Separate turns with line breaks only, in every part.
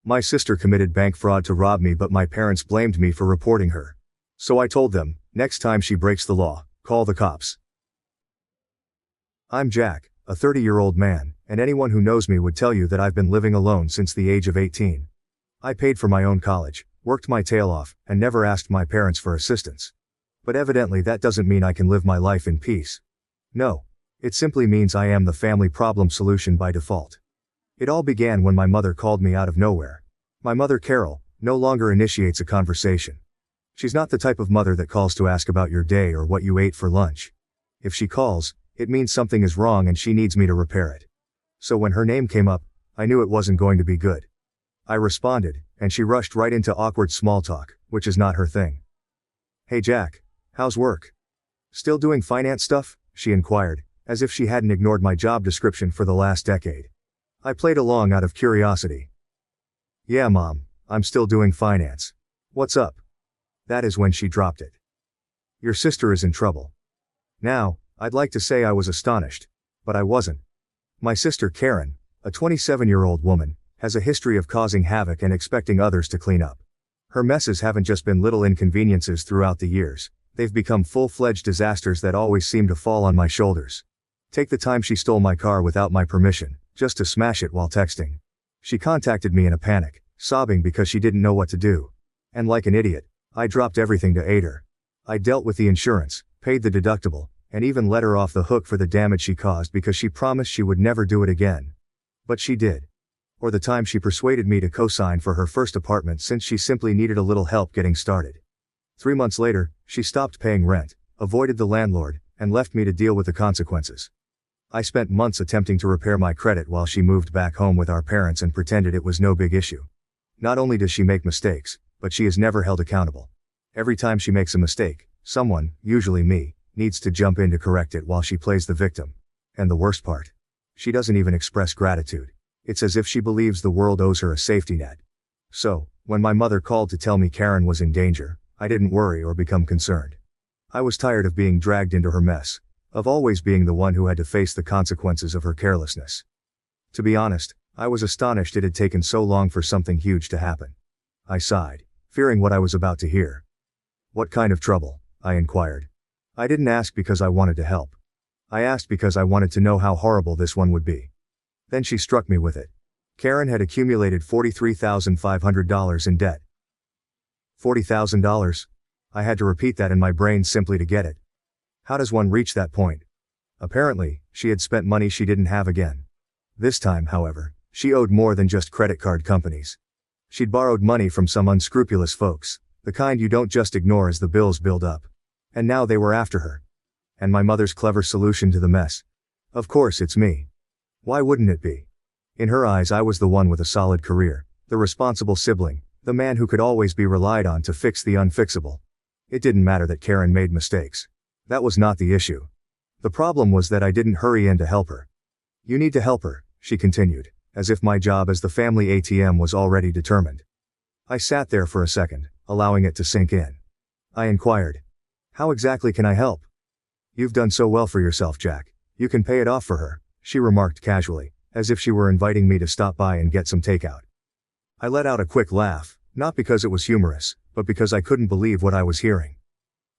My sister committed bank fraud to rob me, but my parents blamed me for reporting her. So I told them, next time she breaks the law, call the cops. I'm Jack, a 30-year-old man, and anyone who knows me would tell you that I've been living alone since the age of 18. I paid for my own college, worked my tail off, and never asked my parents for assistance. But evidently that doesn't mean I can live my life in peace. No. It simply means I am the family problem solution by default. It all began when my mother called me out of nowhere. My mother, Carol, no longer initiates a conversation. She's not the type of mother that calls to ask about your day or what you ate for lunch. If she calls, it means something is wrong and she needs me to repair it. So when her name came up, I knew it wasn't going to be good. I responded, and she rushed right into awkward small talk, which is not her thing. "Hey Jack, how's work? Still doing finance stuff?" she inquired, as if she hadn't ignored my job description for the last decade. I played along out of curiosity. "Yeah, Mom, I'm still doing finance. What's up?" That is when she dropped it. "Your sister is in trouble." Now, I'd like to say I was astonished, but I wasn't. My sister Karen, a 27-year-old woman, has a history of causing havoc and expecting others to clean up. Her messes haven't just been little inconveniences throughout the years, they've become full-fledged disasters that always seem to fall on my shoulders. Take the time she stole my car without my permission, just to smash it while texting. She contacted me in a panic, sobbing because she didn't know what to do. And like an idiot, I dropped everything to aid her. I dealt with the insurance, paid the deductible, and even let her off the hook for the damage she caused because she promised she would never do it again. But she did. Or the time she persuaded me to co-sign for her first apartment since she simply needed a little help getting started. 3 months later, she stopped paying rent, avoided the landlord, and left me to deal with the consequences. I spent months attempting to repair my credit while she moved back home with our parents and pretended it was no big issue. Not only does she make mistakes, but she is never held accountable. Every time she makes a mistake, someone, usually me, needs to jump in to correct it while she plays the victim. And the worst part? She doesn't even express gratitude. It's as if she believes the world owes her a safety net. So, when my mother called to tell me Karen was in danger, I didn't worry or become concerned. I was tired of being dragged into her mess, of always being the one who had to face the consequences of her carelessness. To be honest, I was astonished it had taken so long for something huge to happen. I sighed, fearing what I was about to hear. "What kind of trouble?" I inquired. I didn't ask because I wanted to help. I asked because I wanted to know how horrible this one would be. Then she struck me with it. Karen had accumulated $43,500 in debt. $40,000? I had to repeat that in my brain simply to get it. How does one reach that point? Apparently, she had spent money she didn't have again. This time, however, she owed more than just credit card companies. She'd borrowed money from some unscrupulous folks, the kind you don't just ignore as the bills build up. And now they were after her. And my mother's clever solution to the mess? Of course it's me. Why wouldn't it be? In her eyes I was the one with a solid career, the responsible sibling, the man who could always be relied on to fix the unfixable. It didn't matter that Karen made mistakes. That was not the issue. The problem was that I didn't hurry in to help her. "You need to help her," she continued, as if my job as the family ATM was already determined. I sat there for a second, allowing it to sink in. I inquired, "How exactly can I help?" "You've done so well for yourself, Jack. You can pay it off for her," she remarked casually, as if she were inviting me to stop by and get some takeout. I let out a quick laugh, not because it was humorous, but because I couldn't believe what I was hearing.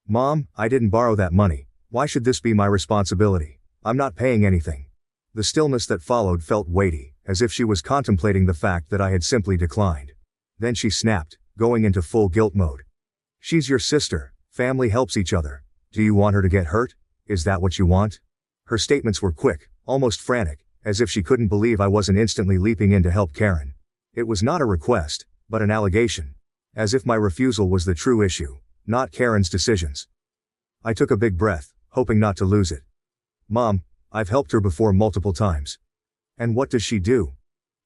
"Mom, I didn't borrow that money. Why should this be my responsibility? I'm not paying anything." The stillness that followed felt weighty, as if she was contemplating the fact that I had simply declined. Then she snapped, going into full guilt mode. "She's your sister. Family helps each other. Do you want her to get hurt? Is that what you want?" Her statements were quick, almost frantic, as if she couldn't believe I wasn't instantly leaping in to help Karen. It was not a request, but an allegation. As if my refusal was the true issue, not Karen's decisions. I took a big breath, hoping not to lose it. "Mom, I've helped her before multiple times." "And what does she do?"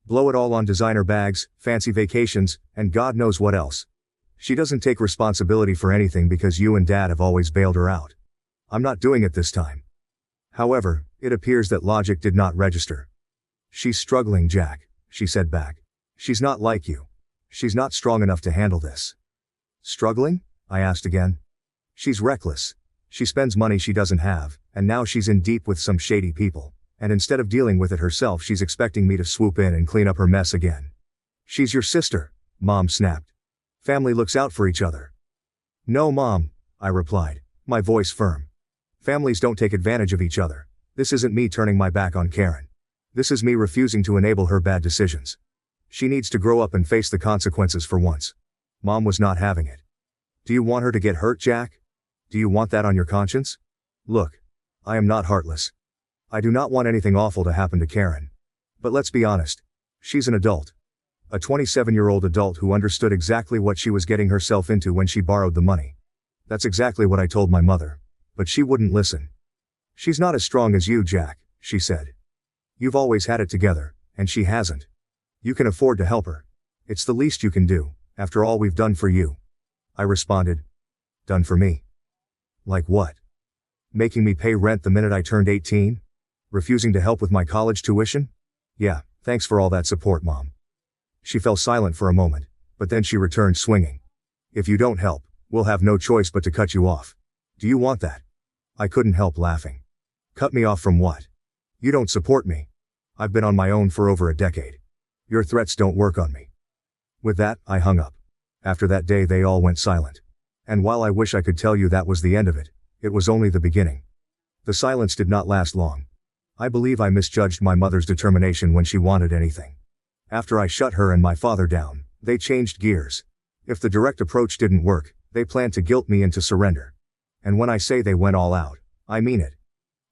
"Blow it all on designer bags, fancy vacations, and God knows what else. She doesn't take responsibility for anything because you and Dad have always bailed her out. I'm not doing it this time." However, it appears that logic did not register. "She's struggling, Jack," she said back. "She's not like you. She's not strong enough to handle this." "Struggling?" I asked again. "She's reckless. She spends money she doesn't have, and now she's in deep with some shady people, and instead of dealing with it herself she's expecting me to swoop in and clean up her mess again. She's your sister, Mom snapped. Family looks out for each other. No, Mom, I replied, my voice firm. Families don't take advantage of each other. This isn't me turning my back on Karen. This is me refusing to enable her bad decisions. She needs to grow up and face the consequences for once. Mom was not having it. Do you want her to get hurt, Jack? Do you want that on your conscience? Look, I am not heartless. I do not want anything awful to happen to Karen. But let's be honest. She's an adult. A 27-year-old adult who understood exactly what she was getting herself into when she borrowed the money. That's exactly what I told my mother. But she wouldn't listen. She's not as strong as you, Jack, she said. You've always had it together, and she hasn't. You can afford to help her. It's the least you can do, after all we've done for you. I responded. Done for me? Like what? Making me pay rent the minute I turned 18? Refusing to help with my college tuition? Yeah, thanks for all that support, Mom. She fell silent for a moment, but then she returned swinging. If you don't help, we'll have no choice but to cut you off. Do you want that? I couldn't help laughing. Cut me off from what? You don't support me. I've been on my own for over a decade. Your threats don't work on me. With that, I hung up. After that day they all went silent. And while I wish I could tell you that was the end of it, it was only the beginning. The silence did not last long. I believe I misjudged my mother's determination when she wanted anything. After I shut her and my father down, they changed gears. If the direct approach didn't work, they planned to guilt me into surrender. And when I say they went all out, I mean it.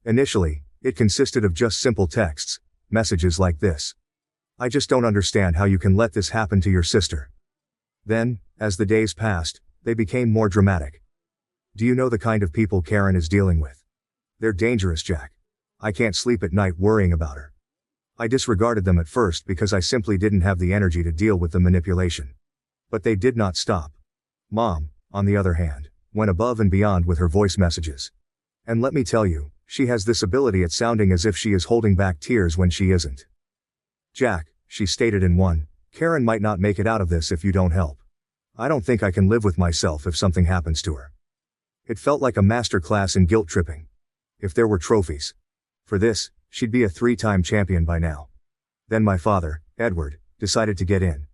Initially, it consisted of just simple texts, messages like this. I just don't understand how you can let this happen to your sister. Then, as the days passed, they became more dramatic. Do you know the kind of people Karen is dealing with? They're dangerous, Jack. I can't sleep at night worrying about her. I disregarded them at first because I simply didn't have the energy to deal with the manipulation. But they did not stop. Mom, on the other hand, went above and beyond with her voice messages. And let me tell you, she has this ability at sounding as if she is holding back tears when she isn't. Jack, she stated in one, Karen might not make it out of this if you don't help. I don't think I can live with myself if something happens to her. It felt like a master class in guilt tripping. If there were trophies. For this, she'd be a 3-time champion by now. Then my father, Edward, decided to get in.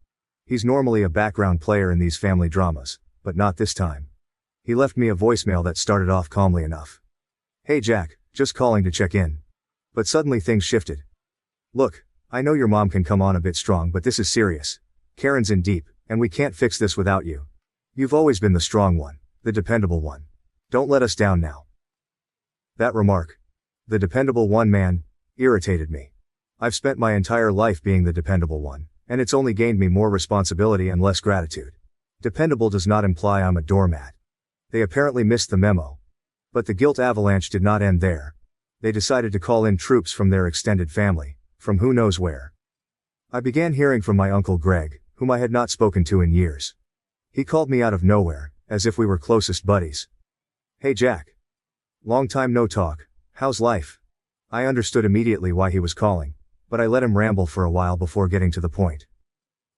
He's normally a background player in these family dramas, but not this time. He left me a voicemail that started off calmly enough. Hey Jack, just calling to check in. But suddenly things shifted. Look, I know your mom can come on a bit strong, but this is serious. Karen's in deep, and we can't fix this without you. You've always been the strong one, the dependable one. Don't let us down now. That remark, the dependable one, man, irritated me. I've spent my entire life being the dependable one, and it's only gained me more responsibility and less gratitude. Dependable does not imply I'm a doormat. They apparently missed the memo. But the guilt avalanche did not end there. They decided to call in troops from their extended family, from who knows where. I began hearing from my Uncle Greg, whom I had not spoken to in years. He called me out of nowhere, as if we were closest buddies. Hey Jack. Long time no talk. How's life? I understood immediately why he was calling, but I let him ramble for a while before getting to the point.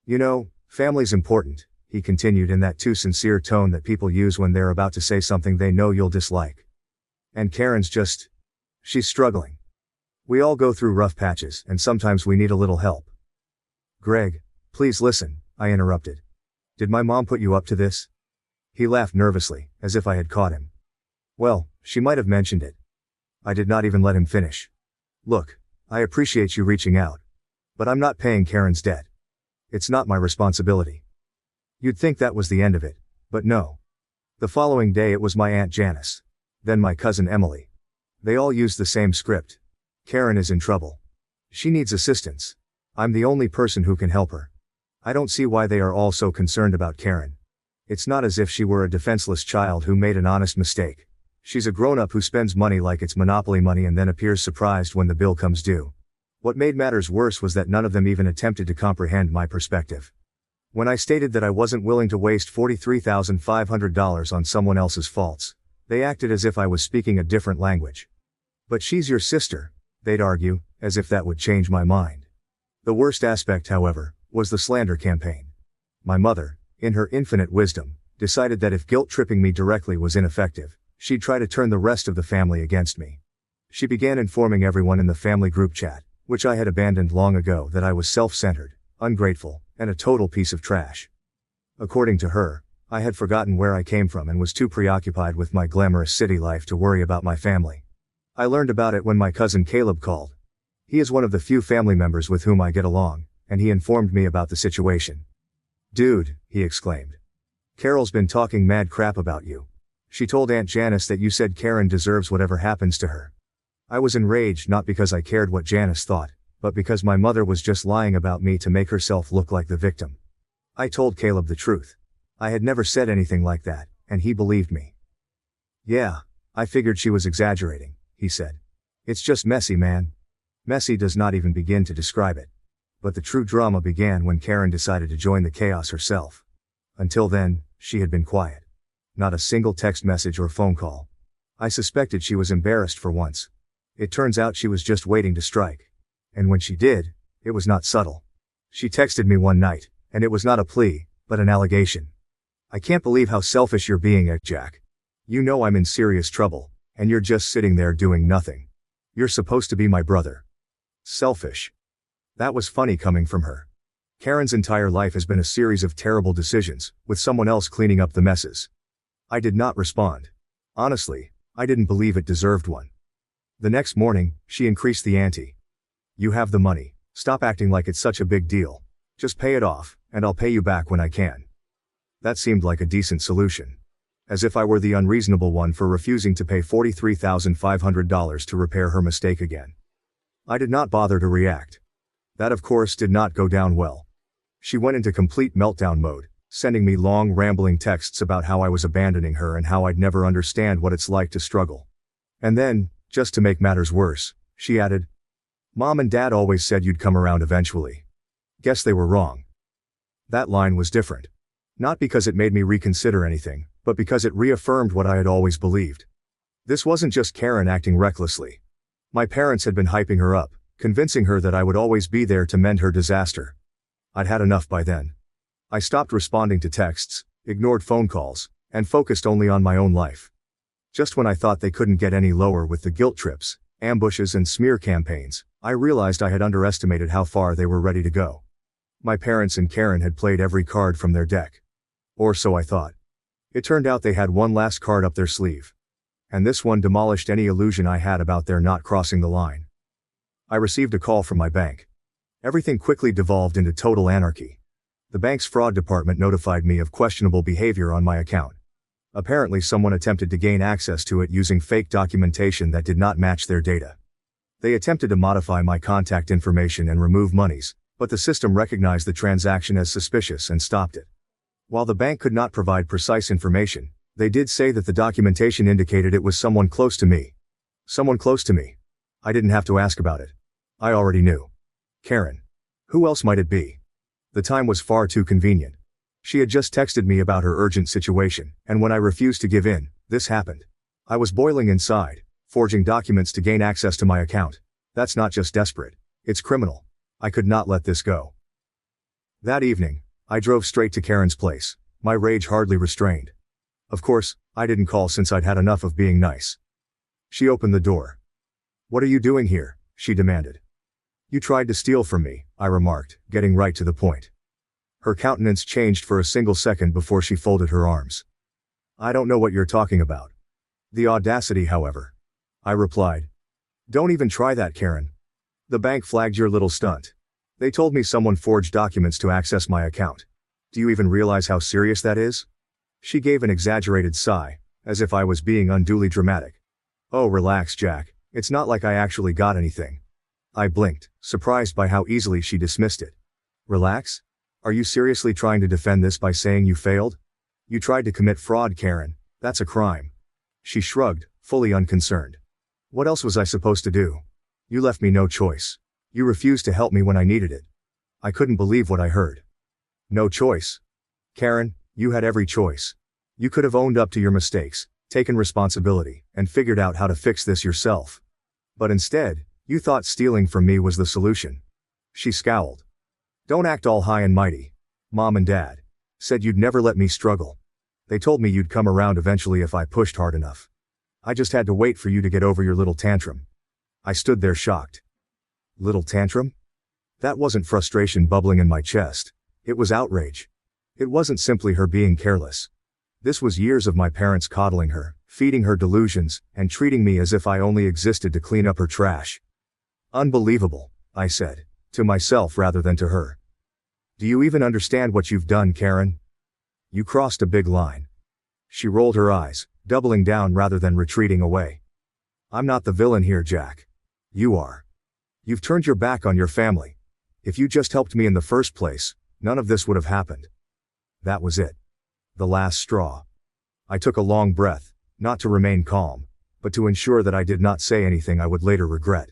You know, family's important, he continued in that too sincere tone that people use when they're about to say something they know you'll dislike. And Karen's she's struggling. We all go through rough patches, and sometimes we need a little help. Greg, please listen, I interrupted. Did my mom put you up to this? He laughed nervously, as if I had caught him. Well, she might have mentioned it. I did not even let him finish. Look, I appreciate you reaching out. But I'm not paying Karen's debt. It's not my responsibility. You'd think that was the end of it, but no. The following day it was my Aunt Janice. Then my cousin Emily. They all used the same script. Karen is in trouble. She needs assistance. I'm the only person who can help her. I don't see why they are all so concerned about Karen. It's not as if she were a defenseless child who made an honest mistake. She's a grown-up who spends money like it's Monopoly money and then appears surprised when the bill comes due. What made matters worse was that none of them even attempted to comprehend my perspective. When I stated that I wasn't willing to waste $43,500 on someone else's faults, they acted as if I was speaking a different language. But she's your sister, they'd argue, as if that would change my mind. The worst aspect, however, was the slander campaign. My mother, in her infinite wisdom, decided that if guilt-tripping me directly was ineffective, she'd try to turn the rest of the family against me. She began informing everyone in the family group chat, which I had abandoned long ago, that I was self-centered, ungrateful, and a total piece of trash. According to her, I had forgotten where I came from and was too preoccupied with my glamorous city life to worry about my family. I learned about it when my cousin Caleb called. He is one of the few family members with whom I get along, and he informed me about the situation. "Dude," he exclaimed. "Carol's been talking mad crap about you. She told Aunt Janice that you said Karen deserves whatever happens to her." I was enraged not because I cared what Janice thought, but because my mother was just lying about me to make herself look like the victim. I told Caleb the truth. I had never said anything like that, and he believed me. "Yeah, I figured she was exaggerating," he said. "It's just messy, man." Messy does not even begin to describe it. But the true drama began when Karen decided to join the chaos herself. Until then, she had been quiet. Not a single text message or phone call. I suspected she was embarrassed for once. It turns out she was just waiting to strike. And when she did, it was not subtle. She texted me one night, and it was not a plea, but an allegation. "I can't believe how selfish you're being, Jack. You know I'm in serious trouble, and you're just sitting there doing nothing. You're supposed to be my brother." Selfish. That was funny coming from her. Karen's entire life has been a series of terrible decisions, with someone else cleaning up the messes. I did not respond. Honestly, I didn't believe it deserved one. The next morning, she increased the ante. "You have the money. Stop acting like it's such a big deal. Just pay it off, and I'll pay you back when I can." That seemed like a decent solution. As if I were the unreasonable one for refusing to pay $43,500 to repair her mistake again. I did not bother to react. That of course did not go down well. She went into complete meltdown mode, sending me long rambling texts about how I was abandoning her and how I'd never understand what it's like to struggle. And then, just to make matters worse, she added, "Mom and Dad always said you'd come around eventually. Guess they were wrong." That line was different. Not because it made me reconsider anything, but because it reaffirmed what I had always believed. This wasn't just Karen acting recklessly. My parents had been hyping her up, convincing her that I would always be there to mend her disaster. I'd had enough by then. I stopped responding to texts, ignored phone calls, and focused only on my own life. Just when I thought they couldn't get any lower with the guilt trips, ambushes and smear campaigns, I realized I had underestimated how far they were ready to go. My parents and Karen had played every card from their deck. Or so I thought. It turned out they had one last card up their sleeve. And this one demolished any illusion I had about their not crossing the line. I received a call from my bank. Everything quickly devolved into total anarchy. The bank's fraud department notified me of questionable behavior on my account. Apparently someone attempted to gain access to it using fake documentation that did not match their data. They attempted to modify my contact information and remove monies, but the system recognized the transaction as suspicious and stopped it. While the bank could not provide precise information, they did say that the documentation indicated it was someone close to me. Someone close to me. I didn't have to ask about it. I already knew. Karen. Who else might it be? The time was far too convenient. She had just texted me about her urgent situation, and when I refused to give in, this happened. I was boiling inside, forging documents to gain access to my account. That's not just desperate. It's criminal. I could not let this go. That evening, I drove straight to Karen's place, my rage hardly restrained. Of course, I didn't call since I'd had enough of being nice. She opened the door. "What are you doing here?" she demanded. "You tried to steal from me," I remarked, getting right to the point. Her countenance changed for a single second before she folded her arms. "I don't know what you're talking about." "The audacity, however," I replied. "Don't even try that, Karen. The bank flagged your little stunt. They told me someone forged documents to access my account. Do you even realize how serious that is?" She gave an exaggerated sigh, as if I was being unduly dramatic. "Oh, relax, Jack. It's not like I actually got anything." I blinked, surprised by how easily she dismissed it. "Relax? Are you seriously trying to defend this by saying you failed? You tried to commit fraud, Karen. That's a crime." She shrugged, fully unconcerned. "What else was I supposed to do? You left me no choice. You refused to help me when I needed it." I couldn't believe what I heard. "No choice?" "Karen, you had every choice. You could have owned up to your mistakes, taken responsibility, and figured out how to fix this yourself. But instead, you thought stealing from me was the solution." She scowled. "Don't act all high and mighty. Mom and Dad said you'd never let me struggle. They told me you'd come around eventually if I pushed hard enough. I just had to wait for you to get over your little tantrum." I stood there shocked. Little tantrum? That wasn't frustration bubbling in my chest. It was outrage. It wasn't simply her being careless. This was years of my parents coddling her, feeding her delusions, and treating me as if I only existed to clean up her trash. Unbelievable, I said, to myself rather than to her. Do you even understand what you've done, Karen? You crossed a big line. She rolled her eyes, doubling down rather than retreating away. I'm not the villain here, Jack. You are. You've turned your back on your family. If you just helped me in the first place, none of this would have happened. That was it. The last straw. I took a long breath, not to remain calm, but to ensure that I did not say anything I would later regret.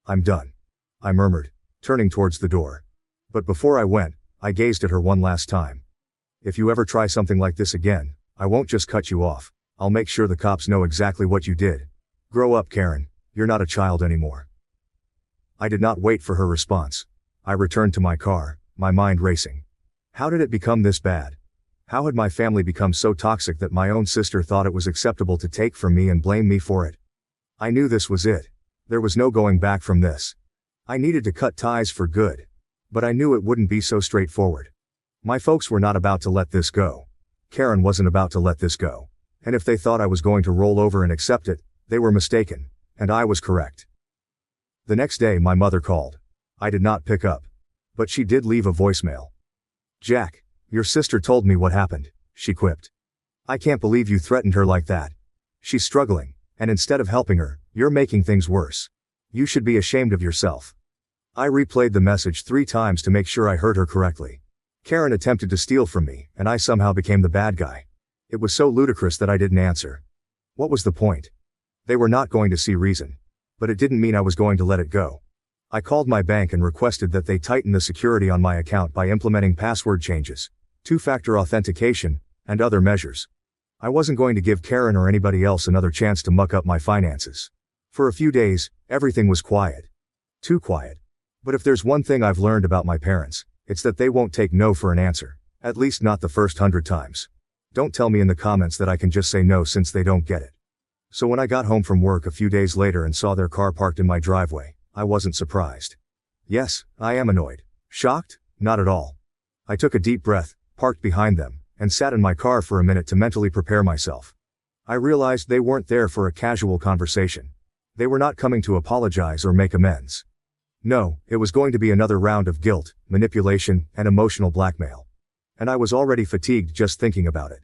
I'm done, I murmured, turning towards the door. But before I went, I gazed at her one last time. If you ever try something like this again, I won't just cut you off, I'll make sure the cops know exactly what you did. Grow up, Karen, you're not a child anymore. I did not wait for her response. I returned to my car, my mind racing. How did it become this bad? How had my family become so toxic that my own sister thought it was acceptable to take from me and blame me for it? I knew this was it. There was no going back from this. I needed to cut ties for good. But I knew it wouldn't be so straightforward. My folks were not about to let this go. Karen wasn't about to let this go. And if they thought I was going to roll over and accept it, they were mistaken, and I was correct. The next day my mother called. I did not pick up. But she did leave a voicemail. Jack, your sister told me what happened, she quipped. I can't believe you threatened her like that. She's struggling, and instead of helping her, you're making things worse. You should be ashamed of yourself. I replayed the message 3 times to make sure I heard her correctly. Karen attempted to steal from me, and I somehow became the bad guy. It was so ludicrous that I didn't answer. What was the point? They were not going to see reason. But it didn't mean I was going to let it go. I called my bank and requested that they tighten the security on my account by implementing password changes, 2-factor authentication, and other measures. I wasn't going to give Karen or anybody else another chance to muck up my finances. For a few days, everything was quiet. Too quiet. But if there's one thing I've learned about my parents, it's that they won't take no for an answer, at least not the first 100 times. Don't tell me in the comments that I can just say no since they don't get it. So when I got home from work a few days later and saw their car parked in my driveway, I wasn't surprised. Yes, I am annoyed. Shocked? Not at all. I took a deep breath, parked behind them, and sat in my car for a minute to mentally prepare myself. I realized they weren't there for a casual conversation. They were not coming to apologize or make amends. No, it was going to be another round of guilt, manipulation, and emotional blackmail. And I was already fatigued just thinking about it.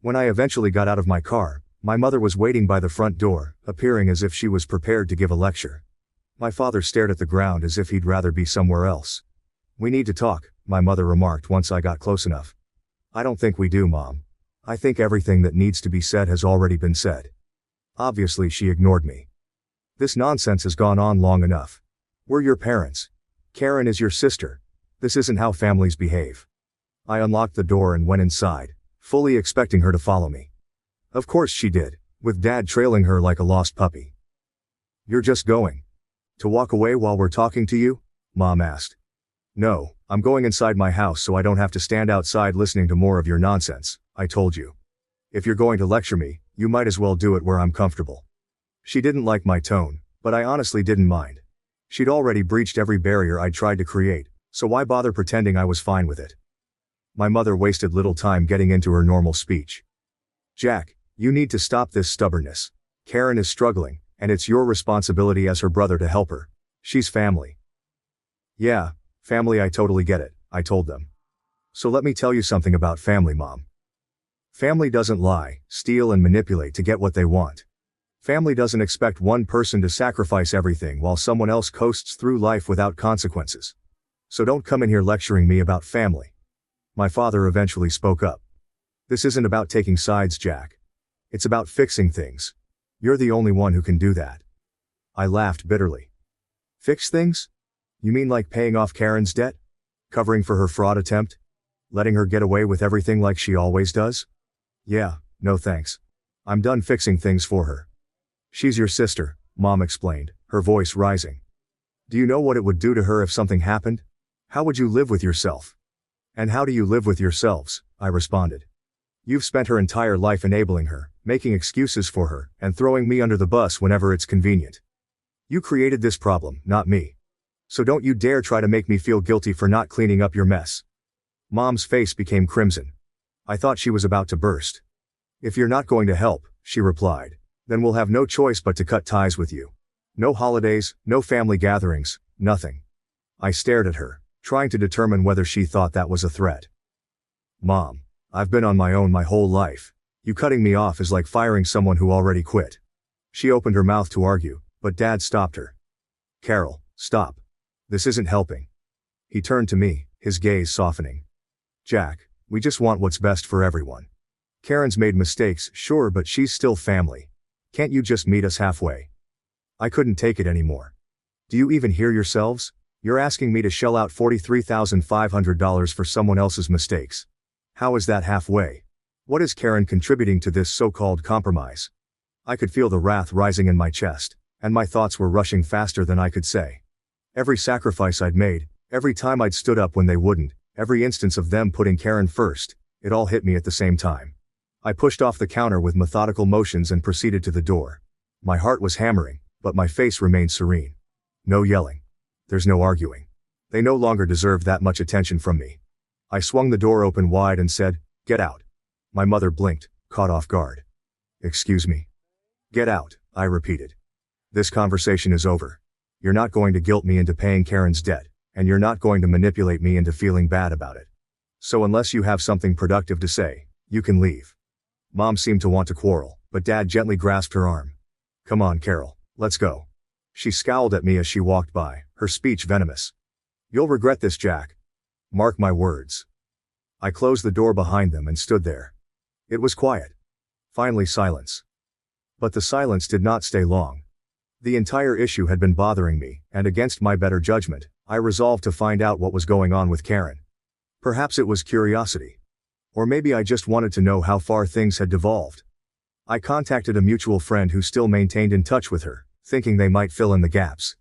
When I eventually got out of my car, my mother was waiting by the front door, appearing as if she was prepared to give a lecture. My father stared at the ground as if he'd rather be somewhere else. We need to talk, my mother remarked once I got close enough. I don't think we do, Mom. I think everything that needs to be said has already been said. Obviously she ignored me. This nonsense has gone on long enough. We're your parents. Karen is your sister. This isn't how families behave. I unlocked the door and went inside, fully expecting her to follow me. Of course she did, with Dad trailing her like a lost puppy. You're just going to walk away while we're talking to you? Mom asked. No, I'm going inside my house so I don't have to stand outside listening to more of your nonsense, I told you. If you're going to lecture me, you might as well do it where I'm comfortable. She didn't like my tone, but I honestly didn't mind. She'd already breached every barrier I'd tried to create, so why bother pretending I was fine with it? My mother wasted little time getting into her normal speech. Jack, you need to stop this stubbornness. Karen is struggling, and it's your responsibility as her brother to help her. She's family. Yeah, family, I totally get it, I told them. So let me tell you something about family, Mom. Family doesn't lie, steal and manipulate to get what they want. Family doesn't expect one person to sacrifice everything while someone else coasts through life without consequences. So don't come in here lecturing me about family. My father eventually spoke up. This isn't about taking sides, Jack. It's about fixing things. You're the only one who can do that. I laughed bitterly. Fix things? You mean like paying off Karen's debt? Covering for her fraud attempt? Letting her get away with everything like she always does? Yeah, no thanks. I'm done fixing things for her. She's your sister, Mom explained, her voice rising. Do you know what it would do to her if something happened? How would you live with yourself? And how do you live with yourselves? I responded. You've spent her entire life enabling her, making excuses for her, and throwing me under the bus whenever it's convenient. You created this problem, not me. So don't you dare try to make me feel guilty for not cleaning up your mess. Mom's face became crimson. I thought she was about to burst. If you're not going to help, she replied, then we'll have no choice but to cut ties with you. No holidays, no family gatherings, nothing. I stared at her, trying to determine whether she thought that was a threat. Mom, I've been on my own my whole life. You cutting me off is like firing someone who already quit. She opened her mouth to argue, but Dad stopped her. Carol, stop. This isn't helping. He turned to me, his gaze softening. Jack, we just want what's best for everyone. Karen's made mistakes, sure, but she's still family. Can't you just meet us halfway? I couldn't take it anymore. Do you even hear yourselves? You're asking me to shell out $43,500 for someone else's mistakes. How is that halfway? What is Karen contributing to this so-called compromise? I could feel the wrath rising in my chest, and my thoughts were rushing faster than I could say. Every sacrifice I'd made, every time I'd stood up when they wouldn't, every instance of them putting Karen first, it all hit me at the same time. I pushed off the counter with methodical motions and proceeded to the door. My heart was hammering, but my face remained serene. No yelling. There's no arguing. They no longer deserved that much attention from me. I swung the door open wide and said, "Get out." My mother blinked, caught off guard. "Excuse me." "Get out," I repeated. "This conversation is over. You're not going to guilt me into paying Karen's debt, and you're not going to manipulate me into feeling bad about it. So unless you have something productive to say, you can leave." Mom seemed to want to quarrel, but Dad gently grasped her arm. "Come on, Carol, let's go." She scowled at me as she walked by, her speech venomous. "You'll regret this, Jack. Mark my words." I closed the door behind them and stood there. It was quiet. Finally silence. But the silence did not stay long. The entire issue had been bothering me, and against my better judgment, I resolved to find out what was going on with Karen. Perhaps it was curiosity. Or maybe I just wanted to know how far things had devolved. I contacted a mutual friend who still maintained in touch with her, thinking they might fill in the gaps.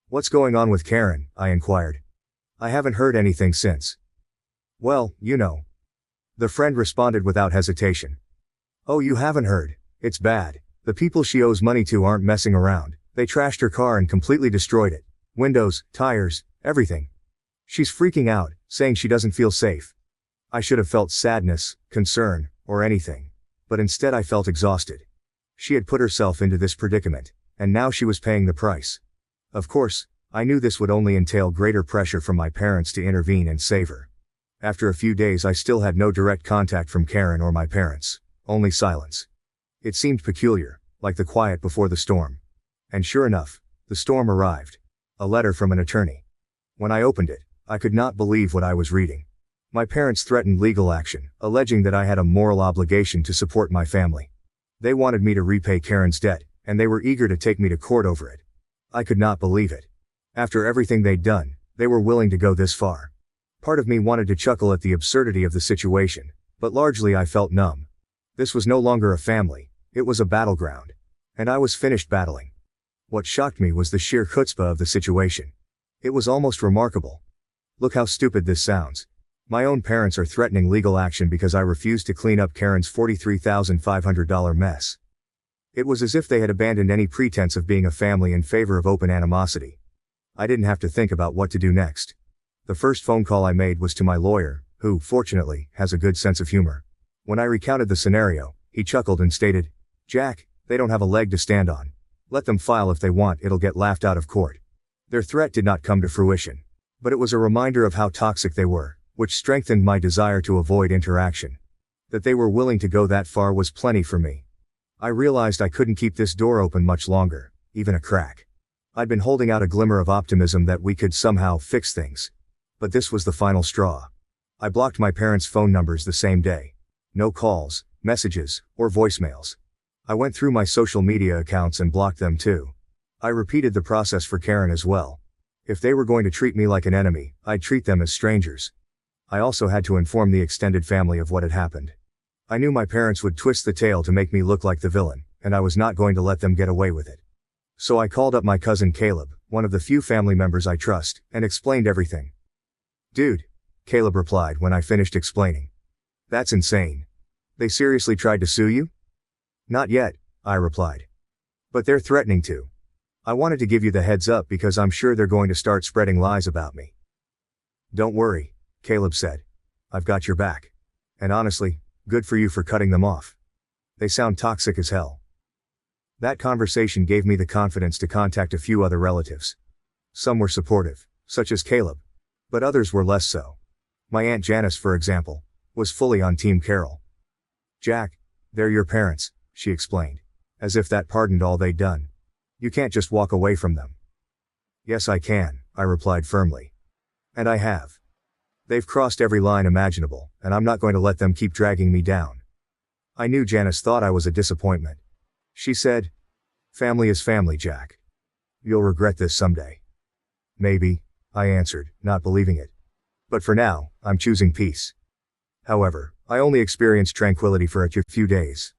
"What's going on with Karen?" I inquired. "I haven't heard anything since." "Well, you know." The friend responded without hesitation. "Oh, you haven't heard? It's bad. The people she owes money to aren't messing around. They trashed her car and completely destroyed it. Windows, tires, everything. She's freaking out, saying she doesn't feel safe." I should have felt sadness, concern, or anything. But instead I felt exhausted. She had put herself into this predicament, and now she was paying the price. Of course, I knew this would only entail greater pressure from my parents to intervene and save her. After a few days I still had no direct contact from Karen or my parents, only silence. It seemed peculiar, like the quiet before the storm. And sure enough, the storm arrived. A letter from an attorney. When I opened it, I could not believe what I was reading. My parents threatened legal action, alleging that I had a moral obligation to support my family. They wanted me to repay Karen's debt, and they were eager to take me to court over it. I could not believe it. After everything they'd done, they were willing to go this far. Part of me wanted to chuckle at the absurdity of the situation, but largely I felt numb. This was no longer a family, it was a battleground. And I was finished battling. What shocked me was the sheer chutzpah of the situation. It was almost remarkable. Look how stupid this sounds. My own parents are threatening legal action because I refused to clean up Karen's $43,500 mess. It was as if they had abandoned any pretense of being a family in favor of open animosity. I didn't have to think about what to do next. The first phone call I made was to my lawyer, who, fortunately, has a good sense of humor. When I recounted the scenario, he chuckled and stated, "Jack, they don't have a leg to stand on. Let them file if they want, it'll get laughed out of court." Their threat did not come to fruition. But it was a reminder of how toxic they were, which strengthened my desire to avoid interaction. That they were willing to go that far was plenty for me. I realized I couldn't keep this door open much longer, even a crack. I'd been holding out a glimmer of optimism that we could somehow fix things. But this was the final straw. I blocked my parents' phone numbers the same day. No calls, messages, or voicemails. I went through my social media accounts and blocked them too. I repeated the process for Karen as well. If they were going to treat me like an enemy, I'd treat them as strangers. I also had to inform the extended family of what had happened. I knew my parents would twist the tale to make me look like the villain, and I was not going to let them get away with it. So I called up my cousin Caleb, one of the few family members I trust, and explained everything. "Dude," Caleb replied when I finished explaining. "That's insane. They seriously tried to sue you?" "Not yet," I replied. "But they're threatening to. I wanted to give you the heads up because I'm sure they're going to start spreading lies about me." "Don't worry," Caleb said. I've got your back. And honestly, good for you for cutting them off. They sound toxic as hell. That conversation gave me the confidence to contact a few other relatives. Some were supportive, such as Caleb. But others were less so. My Aunt Janice, for example, was fully on Team Carol. Jack, they're your parents, she explained, as if that pardoned all they'd done. You can't just walk away from them. Yes, I can, I replied firmly. And I have. They've crossed every line imaginable, and I'm not going to let them keep dragging me down. I knew Janice thought I was a disappointment. She said, "Family is family, Jack. You'll regret this someday." "Maybe," I answered, not believing it. "But for now, I'm choosing peace." However, I only experienced tranquility for a few days.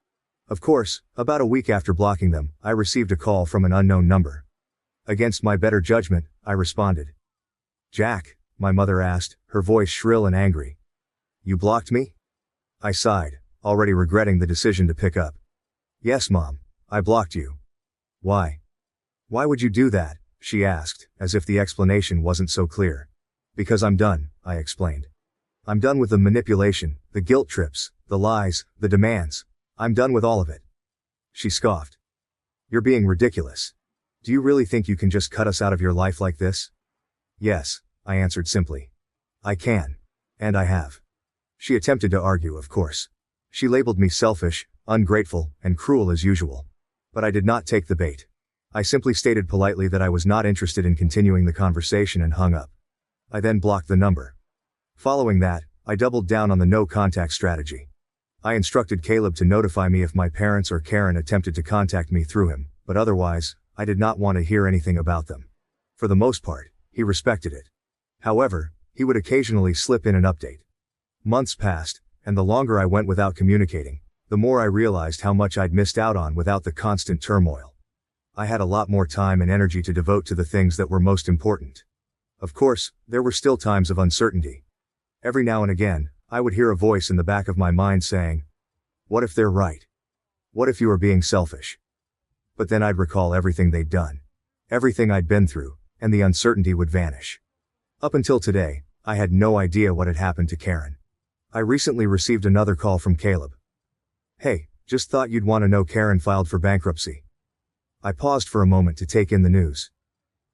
Of course, about a week after blocking them, I received a call from an unknown number. Against my better judgment, I responded. "Jack," my mother asked, her voice shrill and angry. "You blocked me?" I sighed, already regretting the decision to pick up. "Yes, Mom, I blocked you." "Why?" "Why would you do that?" she asked, as if the explanation wasn't so clear. "Because I'm done," I explained. "I'm done with the manipulation, the guilt trips, the lies, the demands. I'm done with all of it." She scoffed. "You're being ridiculous. Do you really think you can just cut us out of your life like this?" "Yes," I answered simply. "I can. And I have." She attempted to argue, of course. She labeled me selfish, ungrateful, and cruel as usual. But I did not take the bait. I simply stated politely that I was not interested in continuing the conversation and hung up. I then blocked the number. Following that, I doubled down on the no-contact strategy. I instructed Caleb to notify me if my parents or Karen attempted to contact me through him, but otherwise, I did not want to hear anything about them. For the most part, he respected it. However, he would occasionally slip in an update. Months passed, and the longer I went without communicating, the more I realized how much I'd missed out on without the constant turmoil. I had a lot more time and energy to devote to the things that were most important. Of course, there were still times of uncertainty. Every now and again, I would hear a voice in the back of my mind saying, "What if they're right? What if you are being selfish?" But then I'd recall everything they'd done, everything I'd been through, and the uncertainty would vanish. Up until today, I had no idea what had happened to Karen. I recently received another call from Caleb. "Hey, just thought you'd want to know Karen filed for bankruptcy." I paused for a moment to take in the news.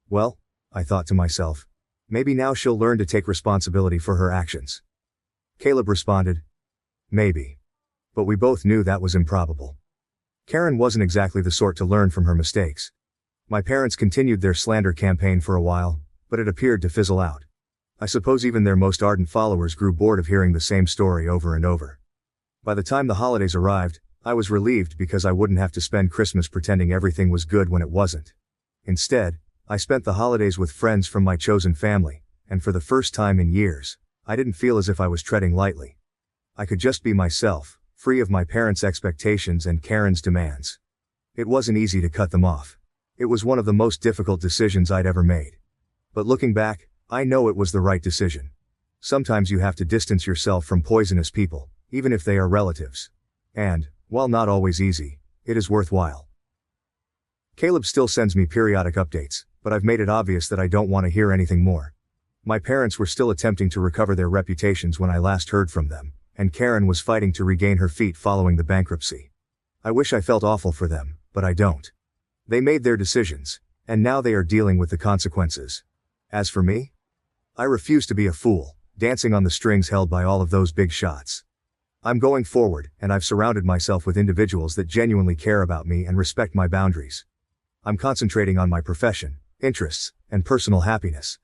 Well, I thought to myself, maybe now she'll learn to take responsibility for her actions. Caleb responded, "Maybe." But we both knew that was improbable. Karen wasn't exactly the sort to learn from her mistakes. My parents continued their slander campaign for a while, but it appeared to fizzle out. I suppose even their most ardent followers grew bored of hearing the same story over and over. By the time the holidays arrived, I was relieved because I wouldn't have to spend Christmas pretending everything was good when it wasn't. Instead, I spent the holidays with friends from my chosen family, and for the first time in years, I didn't feel as if I was treading lightly. I could just be myself, free of my parents' expectations and Karen's demands. It wasn't easy to cut them off. It was one of the most difficult decisions I'd ever made. But looking back, I know it was the right decision. Sometimes you have to distance yourself from poisonous people, even if they are relatives. And, while not always easy, it is worthwhile. Caleb still sends me periodic updates, but I've made it obvious that I don't want to hear anything more. My parents were still attempting to recover their reputations when I last heard from them, and Karen was fighting to regain her feet following the bankruptcy. I wish I felt awful for them, but I don't. They made their decisions, and now they are dealing with the consequences. As for me, I refuse to be a fool, dancing on the strings held by all of those big shots. I'm going forward, and I've surrounded myself with individuals that genuinely care about me and respect my boundaries. I'm concentrating on my profession, interests, and personal happiness.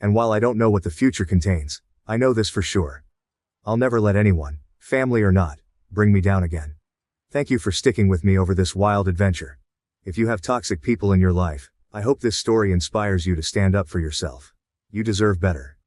And while I don't know what the future contains, I know this for sure. I'll never let anyone, family or not, bring me down again. Thank you for sticking with me over this wild adventure. If you have toxic people in your life, I hope this story inspires you to stand up for yourself. You deserve better.